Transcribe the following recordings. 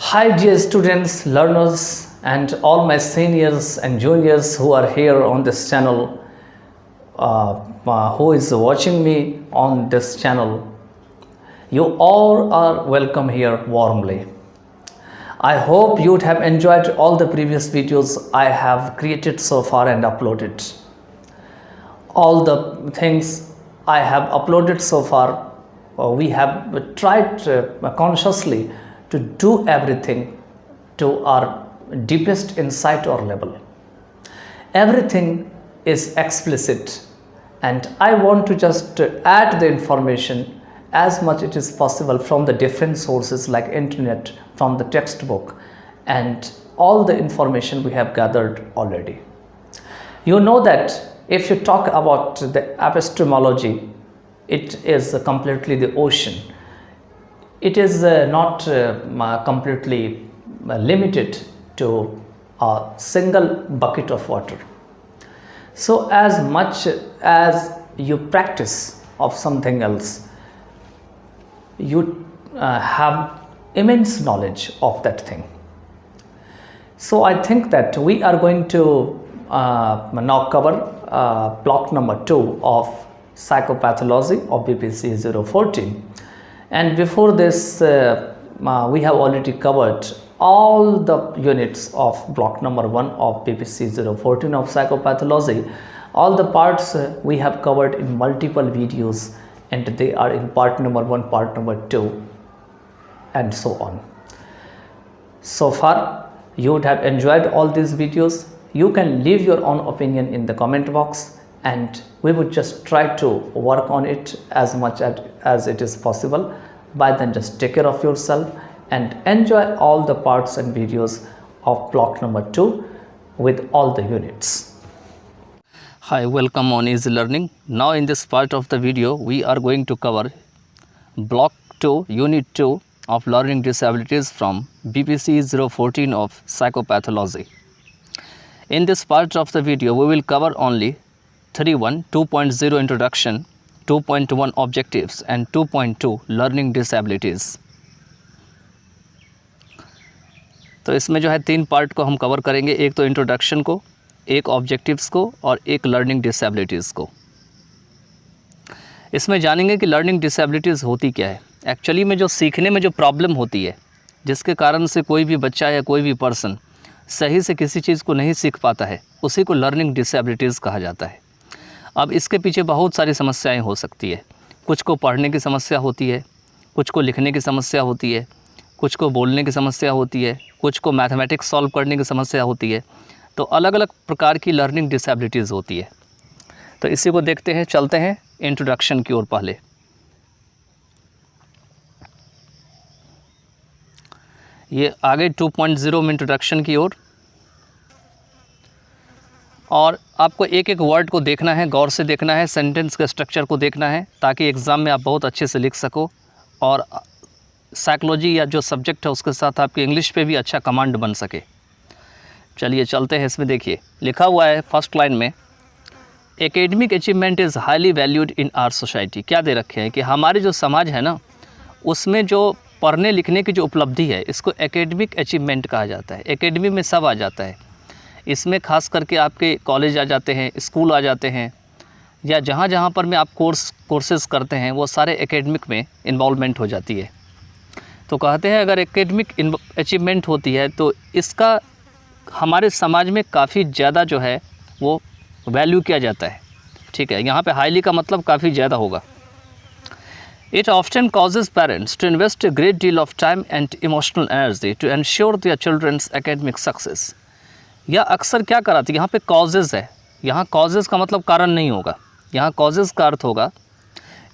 Hi, dear students, learners, and all my seniors and juniors who are here on this channel, who is watching me on this channel. You all are welcome here warmly. I hope you would have enjoyed all the previous videos I have created so far and uploaded. All the things I have uploaded so far, we have tried consciously to do everything to our deepest insight or level. Everything is explicit, and I want to just add the information as much it is possible from the different sources like internet, from the textbook, and all the information we have gathered already. You know that if you talk about the epistemology, it is completely the ocean. It is not completely limited to a single bucket of water. So as much as you practice of something else, you have immense knowledge of that thing. So I think that we are going to now cover block number 2 of psychopathology of BPC 014. And before this, we have already covered all the units of block number 1 of BPC 014 of psychopathology. All the parts we have covered in multiple videos, and they are in part number 1, part number 2, and so on. So far, you would have enjoyed all these videos. You can leave your own opinion in the comment box, and we would just try to work on it as much as it is possible. By then, just take care of yourself and enjoy all the parts and videos of block number 2 with all the units. Hi, welcome on Easy Learning. Now in this part of the video, we are going to cover block 2, unit 2 of learning disabilities from BPC 014 of psychopathology. In this part of the video, we will cover only 3.1, 2.0 introduction, 2.1 objectives and 2.2 learning disabilities. तो इसमें जो है 3 part को हम cover करेंगे, एक तो introduction को, एक ऑब्जेक्टिव्स को और एक लर्निंग डिसेबिलिटीज़ को. इसमें जानेंगे कि लर्निंग डिसेबिलिटीज़ होती क्या है. एक्चुअली में जो सीखने में जो प्रॉब्लम होती है, जिसके कारण से कोई भी बच्चा या कोई भी पर्सन सही से किसी चीज़ को नहीं सीख पाता है, उसी को लर्निंग डिसेबिलिटीज़ कहा जाता है. अब इसके पीछे बहुत सारी समस्याएं हो सकती है. कुछ को पढ़ने की समस्या होती है, कुछ को लिखने की समस्या होती है, कुछ को बोलने की समस्या होती है, कुछ को मैथमेटिक्स सॉल्व करने की समस्या होती है. तो अलग अलग प्रकार की लर्निंग डिसेबिलिटीज़ होती है. तो इसी को देखते हैं, चलते हैं इंट्रोडक्शन की ओर. पहले ये आगे 2.0 में इंट्रोडक्शन की ओर, और आपको एक एक वर्ड को देखना है, गौर से देखना है, सेंटेंस के स्ट्रक्चर को देखना है, ताकि एग्ज़ाम में आप बहुत अच्छे से लिख सको और साइकोलॉजी या जो सब्जेक्ट है उसके साथ आपकी इंग्लिश पे भी अच्छा कमांड बन सके. चलिए चलते हैं. इसमें देखिए लिखा हुआ है फर्स्ट लाइन में, academic achievement is highly valued in our society. क्या दे रखे हैं कि हमारे जो समाज है ना, उसमें जो पढ़ने लिखने की जो उपलब्धि है, इसको एकेडमिक अचीवमेंट कहा जाता है. एकेडमी में सब आ जाता है. इसमें खास करके आपके कॉलेज आ जाते हैं, स्कूल आ जाते हैं, या जहाँ जहाँ पर में आप कोर्सेज़ करते हैं, वो सारे एकेडमिक में इन्वॉल्वमेंट हो जाती है. तो कहते हैं अगर एकेडमिक अचीवमेंट होती है तो इसका हमारे समाज में काफ़ी ज़्यादा जो है वो वैल्यू किया जाता है. ठीक है, यहाँ पे हाईली का मतलब काफ़ी ज़्यादा होगा. It often causes parents to invest a great deal of time and emotional energy to ensure their children's academic success. यह अक्सर क्या कराती है, यहाँ पे कॉजेज़ है. यहाँ कॉजेज़ का मतलब कारण नहीं होगा, यहाँ कॉजेज़ का अर्थ होगा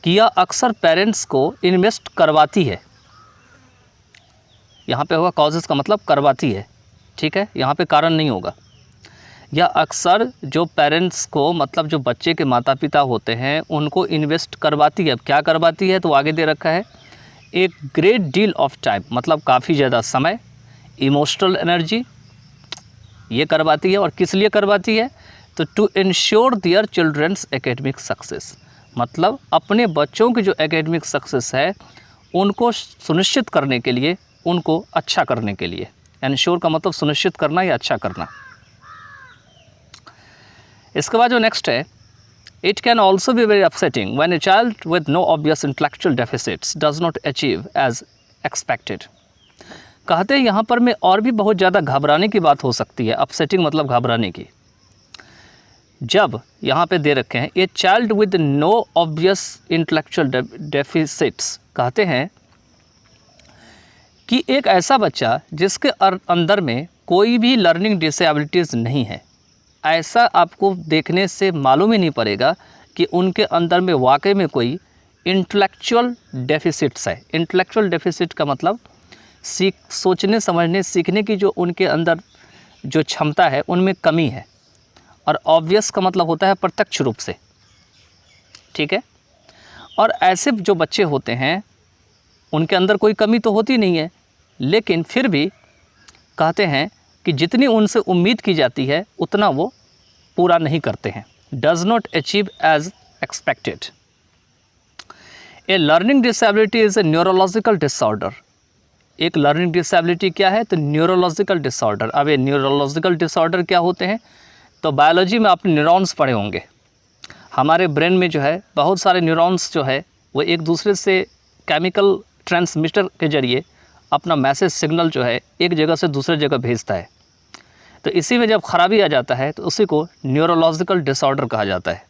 कि यह अक्सर पेरेंट्स को इन्वेस्ट करवाती है. यहाँ पे होगा कॉजेज़ का मतलब करवाती है. ठीक है, यहाँ पे कारण नहीं होगा. यह अक्सर जो पेरेंट्स को, मतलब जो बच्चे के माता पिता होते हैं, उनको इन्वेस्ट करवाती है. अब क्या करवाती है, तो आगे दे रखा है एक ग्रेट डील ऑफ टाइम, मतलब काफ़ी ज़्यादा समय, इमोशनल एनर्जी, ये करवाती है. और किस लिए करवाती है, तो to ensure their children's academic success, मतलब अपने बच्चों की जो एकेडमिक सक्सेस है उनको सुनिश्चित करने के लिए उनको अच्छा करने के लिए। एंश्योर का मतलब सुनिश्चित करना या अच्छा करना। इसके बाद जो नेक्स्ट है, it can also be very upsetting when a child with no obvious intellectual deficits does not achieve as expected. कहते हैं यहाँ पर में और भी बहुत ज़्यादा घबराने की बात हो सकती है। अपसेटिंग मतलब घबराने की। जब यहाँ पे दे रखे हैं a child with no obvious intellectual deficits, कहते हैं कि एक ऐसा बच्चा जिसके अंदर में कोई भी लर्निंग डिसेबिलिटीज़ नहीं है, ऐसा आपको देखने से मालूम ही नहीं पड़ेगा कि उनके अंदर में वाकई में कोई इंटेलेक्चुअल डेफिसिट्स है। इंटेलेक्चुअल डेफिसिट का मतलब सोचने समझने सीखने की जो उनके अंदर जो क्षमता है उनमें कमी है। और ऑब्वियस का मतलब होता है प्रत्यक्ष रूप से, ठीक है। और ऐसे जो बच्चे होते हैं उनके अंदर कोई कमी तो होती नहीं है, लेकिन फिर भी कहते हैं कि जितनी उनसे उम्मीद की जाती है उतना वो पूरा नहीं करते हैं। Does not achieve as expected. A learning disability is a neurological disorder. एक लर्निंग डिसेबिलिटी क्या है? तो न्यूरोलॉजिकल डिसऑर्डर। अब ये न्यूरोलॉजिकल डिसऑर्डर क्या होते हैं? तो बायोलॉजी में आपने न्यूरॉन्स पढ़े होंगे। हमारे ब्रेन में जो है बहुत सारे न्यूरॉन्स जो है वो एक दूसरे से केमिकल ट्रांसमीटर के जरिए अपना मैसेज सिग्नल जो है एक जगह से दूसरे जगह भेजता है। तो इसी में जब खराबी आ जाता है तो उसी को न्यूरोलॉजिकल डिसऑर्डर कहा जाता है।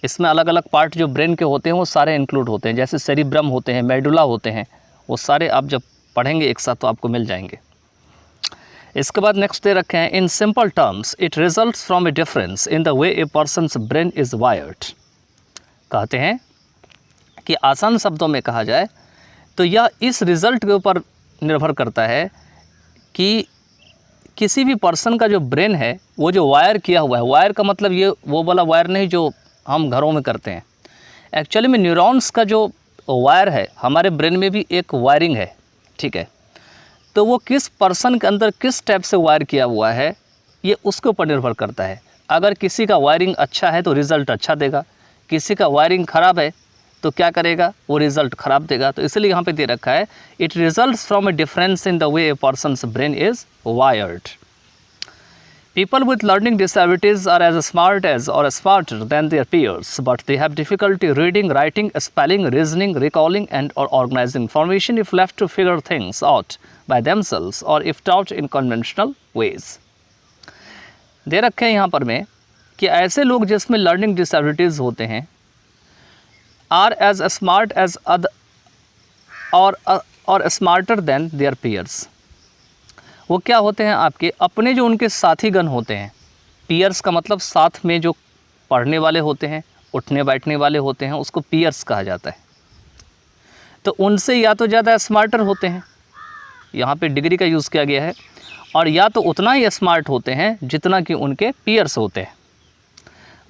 इसमें अलग अलग पार्ट जो ब्रेन के होते हैं वो सारे इंक्लूड होते हैं, जैसे सेरिब्रम होते हैं, मेडुला होते हैं, वो सारे आप जब पढ़ेंगे एक साथ तो आपको मिल जाएंगे। इसके बाद नेक्स्ट दे रखे हैं, in simple terms it results from A difference in the way A persons brain is wired. कहते हैं कि आसान शब्दों में कहा जाए तो यह इस रिज़ल्ट के ऊपर निर्भर करता है कि किसी भी पर्सन का जो ब्रेन है वो जो वायर किया हुआ है, वायर का मतलब ये वो वाला वायर नहीं जो हम घरों में करते हैं। एक्चुअली में न्यूरॉन्स का जो वायर है हमारे ब्रेन में भी एक वायरिंग है, ठीक है। तो वो किस पर्सन के अंदर किस टाइप से वायर किया हुआ है ये उसके ऊपर निर्भर करता है। अगर किसी का वायरिंग अच्छा है तो रिज़ल्ट अच्छा देगा, किसी का वायरिंग ख़राब है तो क्या करेगा? वो रिज़ल्ट ख़राब देगा। तो इसलिए यहाँ पे दे रखा है, it results from A difference in the way A persons brain is wired. People with learning disabilities are as smart as or smarter than their peers, but they have difficulty reading, writing, spelling, reasoning, recalling, and or organizing information if left to figure things out by themselves or if taught in conventional ways. दे रखे हैं यहाँ पर में कि ऐसे लोग जिसमें learning disabilities होते हैं are as smart as other or smarter than their peers. वो क्या होते हैं? आपके अपने जो उनके साथीगण होते हैं, पीयर्स का मतलब साथ में जो पढ़ने वाले होते हैं, उठने बैठने वाले होते हैं, उसको पीयर्स कहा जाता है। तो उनसे या तो ज़्यादा स्मार्टर होते हैं, यहाँ पे डिग्री का यूज़ किया गया है, और या तो उतना ही स्मार्ट होते हैं जितना कि उनके पीयर्स होते हैं।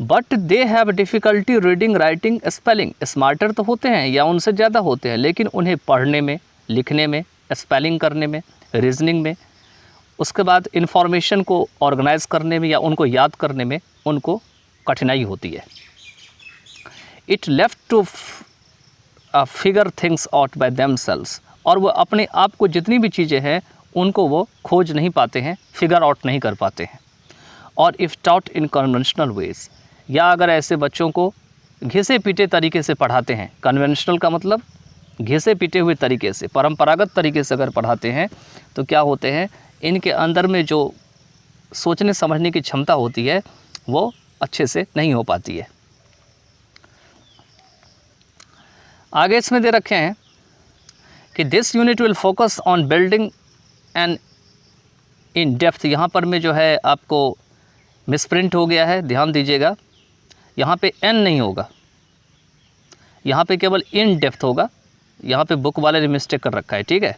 But they have difficulty reading, writing, spelling. Smarter तो होते हैं या उनसे ज़्यादा होते हैं, लेकिन उन्हें पढ़ने में, लिखने में, स्पेलिंग करने में, रीजनिंग में, उसके बाद इन्फॉर्मेशन को ऑर्गेनाइज करने में या उनको याद करने में उनको कठिनाई होती है। It left to figure things out by themselves. और वो अपने आप को जितनी भी चीज़ें हैं उनको वो खोज नहीं पाते हैं, फिगर आउट नहीं कर पाते हैं। और if taught in conventional ways, या अगर ऐसे बच्चों को घिसे पीटे तरीके से पढ़ाते हैं, कन्वेंशनल का मतलब घिसे पीटे हुए तरीके से, परंपरागत तरीके से अगर पढ़ाते हैं तो क्या होते हैं, इनके अंदर में जो सोचने समझने की क्षमता होती है वो अच्छे से नहीं हो पाती है। आगे इसमें दे रखे हैं कि this unit will focus on building and in depth. यहाँ पर में जो है आपको मिसप्रिंट हो गया है, ध्यान दीजिएगा। यहाँ पे एन नहीं होगा, यहाँ पे केवल इन डेप्थ होगा। यहाँ पे बुक वाले ने मिस्टेक कर रखा है, ठीक है।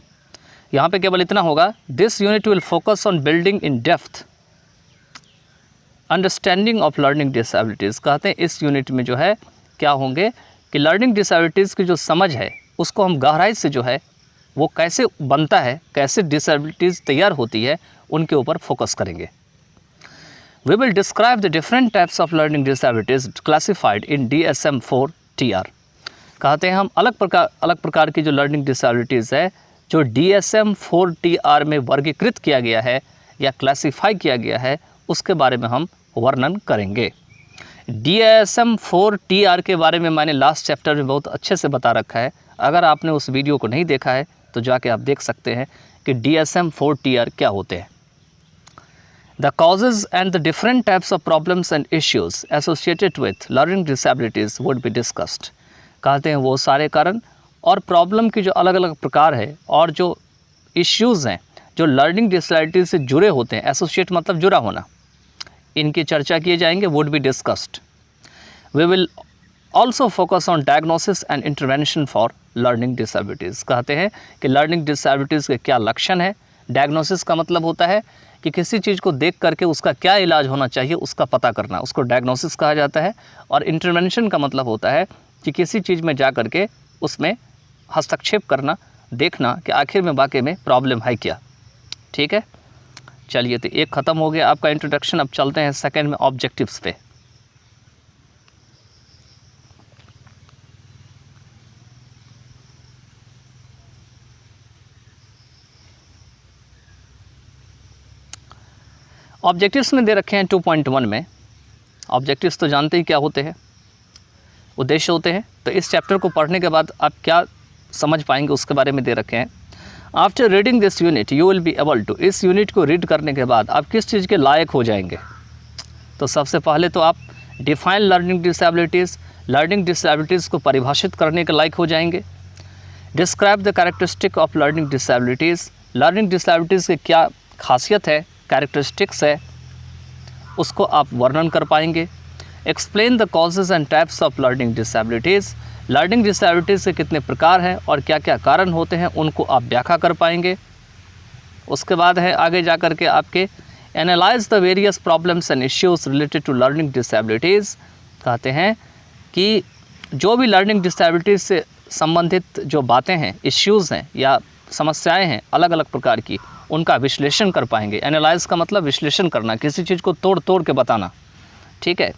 यहाँ पे केवल इतना होगा, this unit will focus on building in depth understanding of learning disabilities. कहते हैं इस यूनिट में जो है क्या होंगे कि लर्निंग डिसेबिलिटीज़ की जो समझ है उसको हम गहराई से जो है वो कैसे बनता है, कैसे डिसेबिलिटीज़ तैयार होती है, उनके ऊपर फोकस करेंगे। We will describe the different types of learning disabilities classified in DSM-4 TR। कहते हैं हम अलग प्रकार की जो लर्निंग डिसेबिलिटीज़ है जो DSM-4TR में वर्गीकृत किया गया है या क्लासिफाई किया गया है उसके बारे में हम वर्णन करेंगे। DSM-4TR के बारे में मैंने लास्ट चैप्टर में बहुत अच्छे से बता रखा है। अगर आपने उस वीडियो को नहीं देखा है तो जाके आप देख सकते हैं कि DSM-4TR क्या होते हैं। The causes and the different types of problems and issues associated with learning disabilities would be discussed। कहते हैं वो सारे कारण और प्रॉब्लम की जो अलग अलग प्रकार है और जो इश्यूज़ हैं जो लर्निंग डिसेबिलिटी से जुड़े होते हैं, एसोसिएट मतलब जुड़ा होना, इनकी चर्चा किए जाएंगे, would be discussed. We will also focus on diagnosis and intervention for learning disabilities. कहते हैं कि लर्निंग डिसेबिलिटीज़ के क्या लक्षण है। डायग्नोसिस का मतलब होता है कि किसी चीज़ को देख करके उसका क्या इलाज होना चाहिए उसका पता करना, उसको डायग्नोसिस कहा जाता है। और इंटरवेंशन का मतलब होता है कि किसी चीज़ में जा करके उसमें हस्तक्षेप करना, देखना कि आखिर में वाकई में प्रॉब्लम है क्या। ठीक है, चलिए तो एक ख़त्म हो गया आपका इंट्रोडक्शन। अब चलते हैं सेकंड में, ऑब्जेक्टिव्स पे। ऑब्जेक्टिव्स में दे रखे हैं 2.1 में। ऑब्जेक्टिव्स तो जानते ही क्या होते हैं, उद्देश्य होते हैं। तो इस चैप्टर को पढ़ने के बाद आप क्या समझ पाएंगे उसके बारे में दे रखे हैं। After reading this unit you will be able to, इस यूनिट को रीड करने के बाद आप किस चीज़ के लायक हो जाएंगे। तो सबसे पहले तो आप define learning disabilities, learning disabilities को परिभाषित करने के लायक हो जाएंगे। Describe the characteristic of learning disabilities, learning disabilities की क्या खासियत है, कैरेक्टरिस्टिक्स है, उसको आप वर्णन कर पाएंगे। Explain the causes and types of learning disabilities, learning disabilities के कितने प्रकार हैं और क्या क्या कारण होते हैं उनको आप व्याख्या कर पाएंगे। उसके बाद है आगे जा कर के आपके analyse the various problems and issues related to learning disabilities. कहते हैं कि जो भी लर्निंग डिसेबिलिटीज़ से संबंधित जो बातें हैं, इश्यूज़ हैं या समस्याएं हैं अलग अलग प्रकार की, उनका विश्लेषण कर पाएंगे। एनालाइज का मतलब विश्लेषण करना, किसी चीज़ को तोड़ तोड़ के बताना। ठीक है।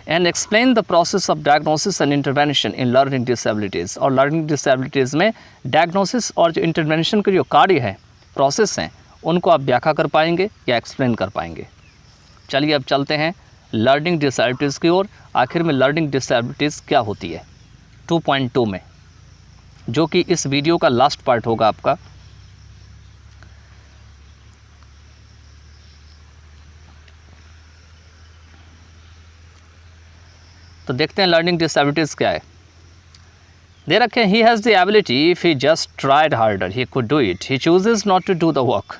And explain the process of diagnosis and intervention in learning disabilities, और लर्निंग डिसेबिलिटीज़ में डायग्नोसिस और जो इंटरवेंशन के जो कार्य हैं, प्रोसेस हैं, उनको आप व्याख्या कर पाएंगे या एक्सप्लेन कर पाएंगे। चलिए अब चलते हैं लर्निंग डिसेबिलिटीज़ की ओर। आखिर में लर्निंग डिसेबिलिटीज़ क्या होती है 2.2 में, जो कि इस वीडियो का लास्ट पार्ट होगा आपका। तो देखते हैं लर्निंग डिसेबिलिटीज़ क्या है। दे रखे he has the ability, if he just tried harder he could do it, he chooses not to do the work,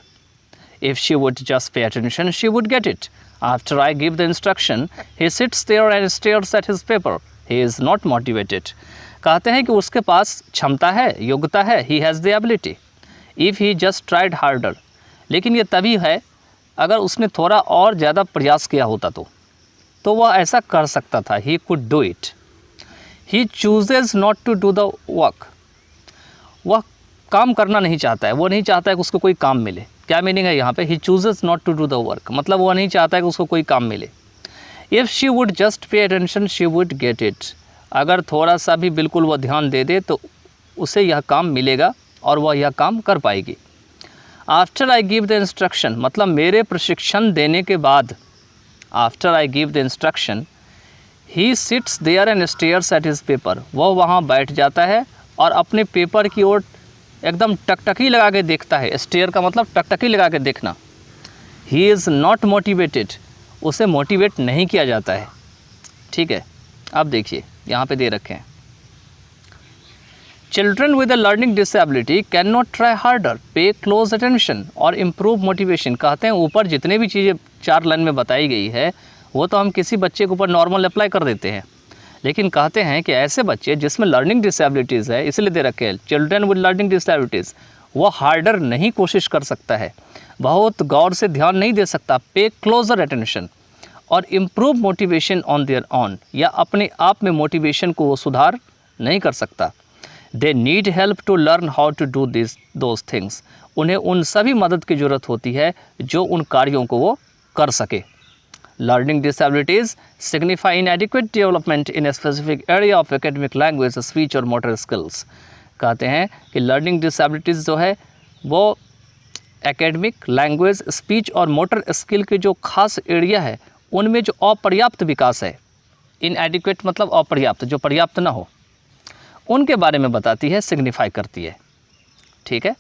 if she would just pay attention she would get it, after I give the instruction he sits there and stares at his paper, he is not motivated. कहते हैं कि उसके पास क्षमता है, योग्यता है, he has the ability, if he just tried harder, लेकिन ये तभी है अगर उसने थोड़ा और ज़्यादा प्रयास किया होता तो वह ऐसा कर सकता था। He could do it. He chooses not to do the work, वह काम करना नहीं चाहता है, वो नहीं चाहता है कि उसको कोई काम मिले। क्या मीनिंग है यहाँ पे, he chooses not to do the work, मतलब वह नहीं चाहता है कि उसको कोई काम मिले। If she would just pay attention she would get it, अगर थोड़ा सा भी बिल्कुल वह ध्यान दे दे तो उसे यह काम मिलेगा और वह यह काम कर पाएगी। After I give the instruction, मतलब मेरे प्रशिक्षण देने के बाद, after I give the instruction he sits there and stares at his paper, वह वहाँ बैठ जाता है और अपने पेपर की ओर एकदम टकटकी लगा के देखता है। स्टेयर का मतलब टकटकी लगा के देखना। ही इज़ नॉट मोटिवेटेड, उसे मोटिवेट नहीं किया जाता है। ठीक है, अब देखिए यहाँ पे दे रखे हैं, children with a learning disability can not try harder, पे क्लोज अटेंशन और इम्प्रूव मोटिवेशन। कहते हैं ऊपर जितने भी चीज़ें 4 लाइन में बताई गई है वो तो हम किसी बच्चे के ऊपर नॉर्मल अप्लाई कर देते हैं, लेकिन कहते हैं कि ऐसे बच्चे जिसमें लर्निंग डिसेबिलिटीज़ है, इसलिए दे रखे हैं चिल्ड्रन विद लर्निंग डिसेबिलिटीज़, वो हार्डर नहीं कोशिश कर सकता है, बहुत गौर से ध्यान नहीं दे सकता, पे क्लोजर अटेंशन और improve motivation on their on, या अपने आप में मोटिवेशन को वो सुधार नहीं कर सकता। They need help to learn how to do this those things, उन्हें उन सभी मदद की ज़रूरत होती है जो उन कार्यों को वो कर सके। Learning disabilities signify इनएडिक्वेट development in a specific area of academic language, speech और मोटर स्किल्स। कहते हैं कि लर्निंग डिसेबिलिटीज़ जो है वो एकेडमिक, लैंग्वेज, स्पीच और मोटर स्किल के जो खास एरिया है उनमें जो अपर्याप्त विकास है, इनएडिक्वेट मतलब अपर्याप्त, जो पर्याप्त ना हो, उनके बारे में बताती है, सिग्निफाई करती है। ठीक है,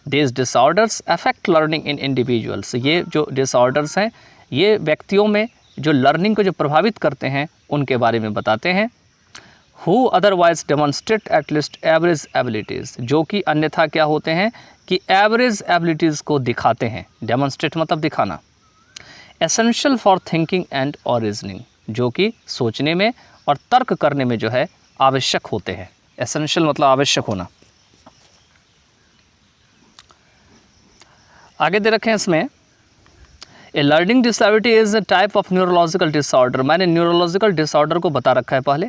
this disorders affect learning in individuals, ये जो डिसऑर्डर्स हैं ये व्यक्तियों में जो लर्निंग को जो प्रभावित करते हैं उनके बारे में बताते हैं। Who otherwise demonstrate at least average abilities, जो कि अन्यथा क्या होते हैं कि एवरेज एबिलिटीज़ को दिखाते हैं, डेमोन्स्ट्रेट मतलब दिखाना। एसेंशियल फॉर थिंकिंग एंड और रीजनिंग, जो कि सोचने में और तर्क करने में जो है आवश्यक होते हैं। एसेंशियल मतलब आवश्यक होना। आगे दे रखे हैं इसमें, a learning disability is a type of neurological disorder, मैंने न्यूरोलॉजिकल डिसऑर्डर को बता रखा है पहले,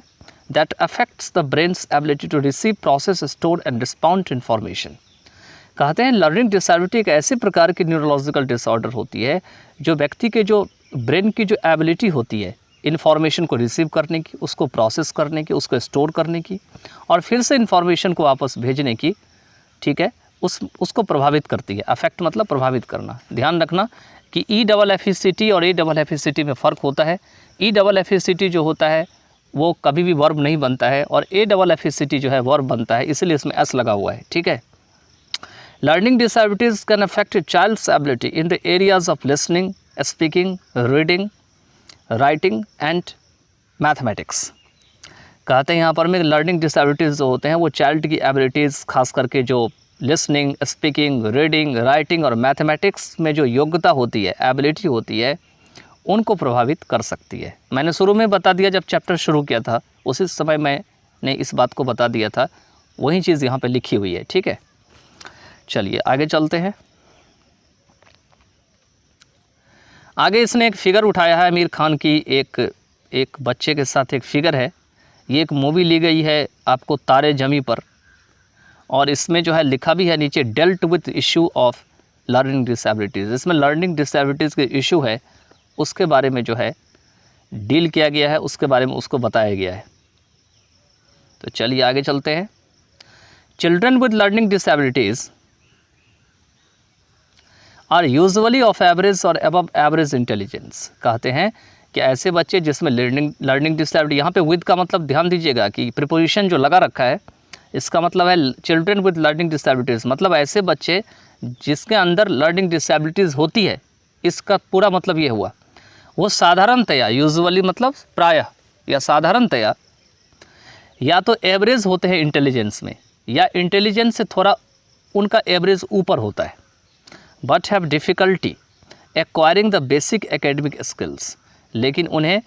that affects the brain's ability to receive, process, store and respond to information. कहते हैं लर्निंग डिसेबिलिटी एक ऐसी प्रकार की न्यूरोलॉजिकल डिसऑर्डर होती है जो व्यक्ति के जो ब्रेन की जो एबिलिटी होती है इन्फॉर्मेशन को रिसीव करने की, उसको प्रोसेस करने की, उसको स्टोर करने की और फिर से इन्फॉर्मेशन को वापस भेजने की, ठीक है, उसको प्रभावित करती है। अफेक्ट मतलब प्रभावित करना। ध्यान रखना कि EFFECT और AFFECT में फ़र्क होता है। EFFECT जो होता है वो कभी भी वर्ब नहीं बनता है और AFFECT जो है वर्ब बनता है, इसलिए इसमें S लगा हुआ है। ठीक है, learning disabilities can affect child's ability in the areas of listening, speaking, reading, writing and mathematics. कहते हैं यहाँ पर में लर्निंग डिसेबिलिटीज़ जो होते हैं वो चाइल्ड की एबिलिटीज़, खास करके जो लिसनिंग, स्पीकिंग, रीडिंग, राइटिंग और मैथमेटिक्स में जो योग्यता होती है, एबिलिटी होती है, उनको प्रभावित कर सकती है। मैंने शुरू में बता दिया, जब चैप्टर शुरू किया था उसी समय मैंने इस बात को बता दिया था, वही चीज़ यहाँ पे लिखी हुई है। ठीक है, चलिए आगे चलते हैं। आगे इसने एक फ़िगर उठाया है आमिर खान की, एक बच्चे के साथ एक फ़िगर है। ये एक मूवी ली गई है आपको तारे ज़मीं पर, और इसमें जो है लिखा भी है नीचे, dealt with issue of learning disabilities. इसमें लर्निंग डिसेबिलिटीज़ के इशू है उसके बारे में जो है डील किया गया है, उसके बारे में उसको बताया गया है। तो चलिए आगे चलते हैं। Children with learning disabilities are usually of average और अबव एवरेज इंटेलिजेंस। कहते हैं कि ऐसे बच्चे जिसमें लर्निंग डिसेबिलिटी, यहाँ पे विद का मतलब ध्यान दीजिएगा कि प्रीपोजिशन जो लगा रखा है इसका मतलब है चिल्ड्रन विद लर्निंग डिसेबिलिटीज़, मतलब ऐसे बच्चे जिसके अंदर लर्निंग डिसेबिलिटीज़ होती है। इसका पूरा मतलब ये हुआ वो साधारणतया, यूजुअली मतलब प्रायः या साधारणतया, या तो एवरेज होते हैं इंटेलिजेंस में या इंटेलिजेंस से थोड़ा उनका एवरेज ऊपर होता है, but have difficulty acquiring the basic academic skills, लेकिन उन्हें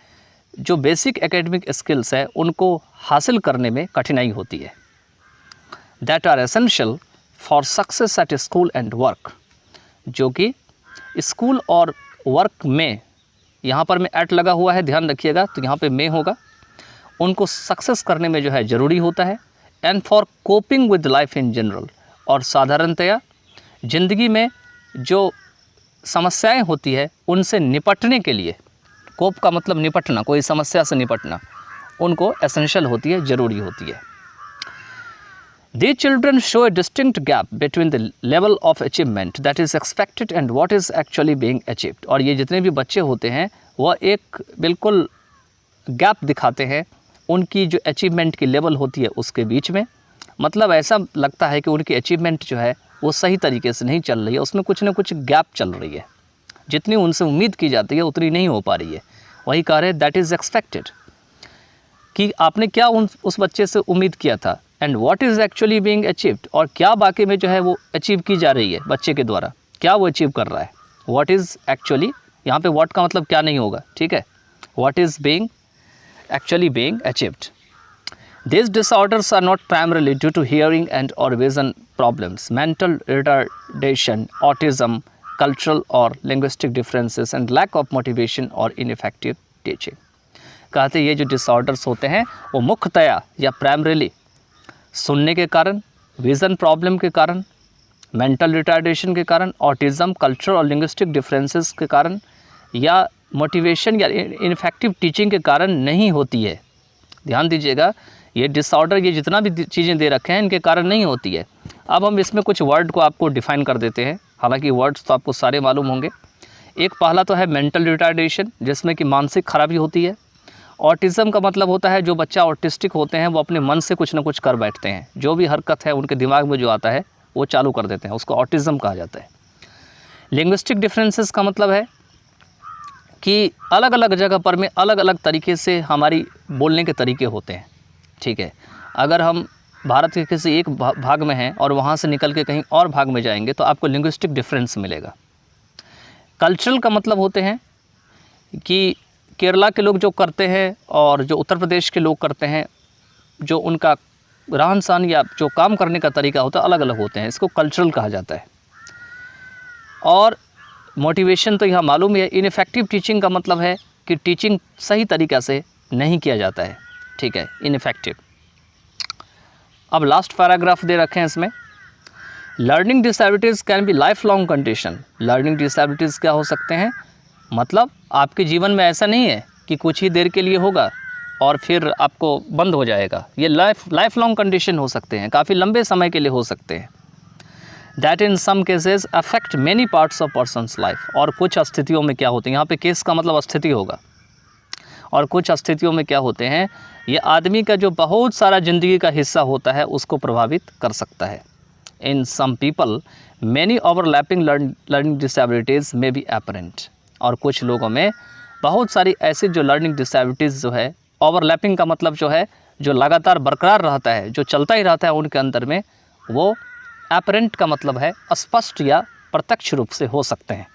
जो बेसिक एकेडमिक स्किल्स है उनको हासिल करने में कठिनाई होती है। That are essential for success at school and work, जो कि स्कूल और वर्क में, यहाँ पर में एट लगा हुआ है ध्यान रखिएगा, तो यहाँ पे में होगा, उनको सक्सेस करने में जो है ज़रूरी होता है। And for coping with life in general, और साधारणतया ज़िंदगी में जो समस्याएं होती है उनसे निपटने के लिए, कोप का मतलब निपटना, कोई समस्या से निपटना, उनको एसेंशियल होती है, ज़रूरी होती है। These children show a distinct gap between the level of achievement that is expected and what is actually being achieved। और ये जितने भी बच्चे होते हैं वह एक बिल्कुल गैप दिखाते हैं उनकी जो अचीवमेंट की लेवल होती है उसके बीच में। मतलब ऐसा लगता है कि उनकी अचीवमेंट जो है वो सही तरीके से नहीं चल रही है, उसमें कुछ ना कुछ गैप चल रही है, जितनी उनसे उम्मीद की जाती है उतनी नहीं हो पा रही है। वही कह रहे हैं दैट इज़ एक्सपेक्टेड, कि आपने क्या उस बच्चे से उम्मीद किया था, and what is actually being achieved, और क्या बाकी में जो है वो अचीव की जा रही है बच्चे के द्वारा, क्या वो अचीव कर रहा है। व्हाट इज़ एक्चुअली, यहाँ पे व्हाट का मतलब क्या नहीं होगा, ठीक है, what is being actually being achieved. These disorders are not primarily due to hearing and or vision problems, mental retardation, autism, cultural or linguistic differences and lack of motivation or ineffective teaching। कहते ये जो disorders होते हैं वो मुख्यतया या primarily सुनने के कारण, विज़न प्रॉब्लम के कारण, मेंटल रिटार्डेशन के कारण, ऑटिज़म, कल्चरल और लिंग्विस्टिक डिफरेंसेस के कारण या मोटिवेशन या इनफेक्टिव टीचिंग के कारण नहीं होती है। ध्यान दीजिएगा, ये डिसऑर्डर, ये जितना भी चीज़ें दे रखे हैं इनके कारण नहीं होती है। अब हम इसमें कुछ वर्ड को आपको डिफ़ाइन कर देते हैं, हालांकि वर्ड्स तो आपको सारे मालूम होंगे। एक पहला तो है मेंटल रिटार्डेशन, जिसमें कि मानसिक खराबी होती है। ऑटिज़म का मतलब होता है जो बच्चा ऑटिस्टिक होते हैं वो अपने मन से कुछ ना कुछ कर बैठते हैं, जो भी हरकत है उनके दिमाग में जो आता है वो चालू कर देते हैं, उसको ऑटिज़म कहा जाता है। लिंग्विस्टिक डिफरेंसेस का मतलब है कि अलग अलग जगह पर में अलग अलग तरीके से हमारी बोलने के तरीके होते हैं, ठीक है। अगर हम भारत के किसी एक भाग में हैं और वहाँ से निकल के कहीं और भाग में जाएंगे तो आपको लिंग्विस्टिक डिफरेंस मिलेगा। कल्चरल का मतलब होते हैं कि केरला के लोग जो करते हैं और जो उत्तर प्रदेश के लोग करते हैं, जो उनका रहन सहन या जो काम करने का तरीका होता है अलग अलग होते हैं, इसको कल्चरल कहा जाता है। और मोटिवेशन तो यहाँ मालूम है। इनफेक्टिव टीचिंग का मतलब है कि टीचिंग सही तरीक़ा से नहीं किया जाता है, ठीक है, इनफेक्टिव। अब लास्ट पैराग्राफ दे रखे हैं इसमें, learning disabilities can be life long condition. Learning disabilities क्या हो सकते हैं, मतलब आपके जीवन में ऐसा नहीं है कि कुछ ही देर के लिए होगा और फिर आपको बंद हो जाएगा। ये लाइफ लॉन्ग कंडीशन हो सकते हैं, काफ़ी लंबे समय के लिए हो सकते हैं। That in some cases affect many parts of person's life. और कुछ स्थितियों में क्या होते हैं, यहाँ पे केस का मतलब स्थिति होगा, और कुछ स्थितियों में क्या होते हैं, ये आदमी का जो बहुत सारा ज़िंदगी का हिस्सा होता है उसको प्रभावित कर सकता है। In some people many overlapping learning disabilities में बी एपरेंट। और कुछ लोगों में बहुत सारी ऐसी जो लर्निंग डिसेबिलिटीज़ जो है, ओवरलैपिंग का मतलब जो है जो लगातार बरकरार रहता है, जो चलता ही रहता है उनके अंदर में, वो एपरेंट का मतलब है स्पष्ट या प्रत्यक्ष रूप से हो सकते हैं।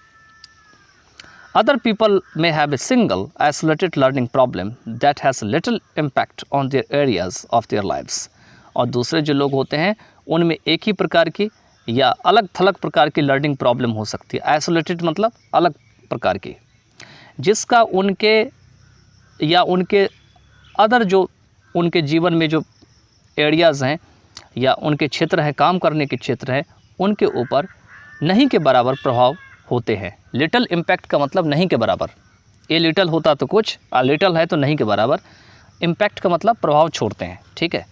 Other people may have a single isolated learning problem that has little impact on their areas of their lives। और दूसरे जो लोग होते हैं उनमें एक ही प्रकार की या अलग थलग प्रकार की लर्निंग प्रॉब्लम हो सकती है। आइसोलेटेड मतलब अलग प्रकार की, जिसका उनके या उनके अदर जो उनके जीवन में जो एरियाज़ हैं या उनके क्षेत्र हैं, काम करने के क्षेत्र हैं, उनके ऊपर नहीं के बराबर प्रभाव होते हैं। लिटल इम्पैक्ट का मतलब नहीं के बराबर, ये लिटल होता तो कुछ और लिटल है तो नहीं के बराबर। इम्पैक्ट का मतलब प्रभाव छोड़ते हैं, ठीक है।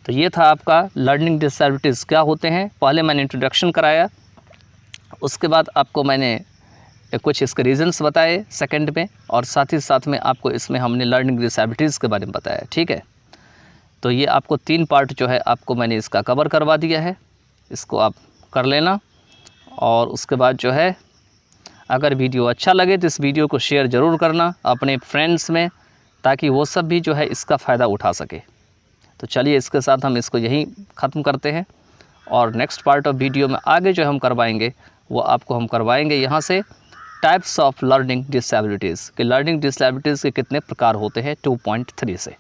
तो ये था आपका लर्निंग डिसेबिलिटीज़ क्या होते हैं। पहले मैंने इंट्रोडक्शन कराया, उसके बाद आपको मैंने कुछ इसके रीजंस बताए सेकंड में, और साथ ही साथ में आपको इसमें हमने लर्निंग डिसेबिलिटीज़ के बारे में बताया, ठीक है। तो ये आपको 3 पार्ट जो है आपको मैंने इसका कवर करवा दिया है, इसको आप कर लेना। और उसके बाद जो है अगर वीडियो अच्छा लगे तो इस वीडियो को शेयर ज़रूर करना अपने फ्रेंड्स में, ताकि वो सब भी जो है इसका फ़ायदा उठा सके। तो चलिए इसके साथ हम इसको यहीं ख़त्म करते हैं, और नेक्स्ट पार्ट ऑफ वीडियो में आगे जो हम करवाएंगे वो आपको हम करवाएंगे यहाँ से टाइप्स ऑफ लर्निंग डिसेबिलिटीज़, कि लर्निंग डिसेबिलिटीज़ के कितने प्रकार होते हैं 2.3 से।